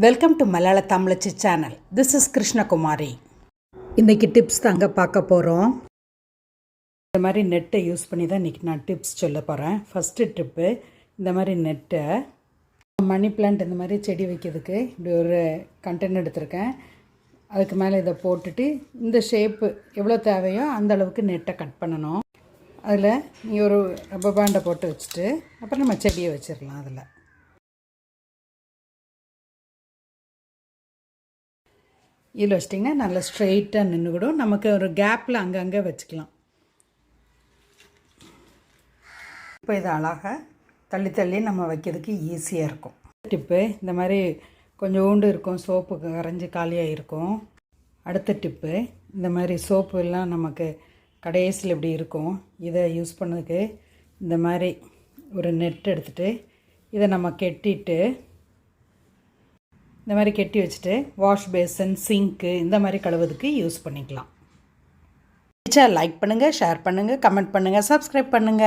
Welcome to மலையாள தமிழச்சி channel. This is Krishnakumari. இன்றைக்கி tips தாங்க பார்க்க போகிறோம். இந்த மாதிரி நெட்டை யூஸ் பண்ணி தான் இன்றைக்கி நான் டிப்ஸ் சொல்ல போகிறேன். ஃபஸ்ட்டு டிப்பு, இந்த மாதிரி நெட்டை மணி பிளான்ட் இந்த மாதிரி செடி வைக்கிறதுக்கு இப்படி ஒரு கண்டெய்னர் எடுத்திருக்கேன். அதுக்கு மேலே இதை போட்டுட்டு இந்த ஷேப்பு எவ்வளோ தேவையோ அந்த அளவுக்கு நெட்டை கட் பண்ணணும். அதில் நீ ஒரு ரப்பர் பேண்டை போட்டு வச்சுட்டு அப்புறம் நம்ம செடியை வச்சிடலாம். அதில் இதில் வச்சிட்டிங்கன்னா நல்லா ஸ்ட்ரெயிட்டாக நின்றுவிடும். நமக்கு ஒரு கேப்பில் அங்கங்கே வச்சுக்கலாம். இப்போ இது அழகாக தள்ளி தள்ளி நம்ம வைக்கிறதுக்கு ஈஸியாக இருக்கும். டிப்பு, இந்த மாதிரி கொஞ்சோண்டு இருக்கும், சோப்பு கரைஞ்சி காலியாக இருக்கும். அடுத்த டிப்பு, இந்த மாதிரி சோப்பு எல்லாம் நமக்கு கடைசியில் இப்படி இருக்கும். இதை யூஸ் பண்ணதுக்கு இந்த மாதிரி ஒரு நெட் எடுத்துகிட்டு இதை நம்ம கெட்டிட்டு இந்த மாதிரி கெட்டி வச்சுட்டு வாஷ் பேசன், சிங்க்கு இந்த மாதிரி கழுவுறதுக்கு யூஸ் பண்ணிக்கலாம். லைக் பண்ணுங்கள், ஷேர் பண்ணுங்கள், கமெண்ட் பண்ணுங்கள், சப்ஸ்கிரைப் பண்ணுங்கள்.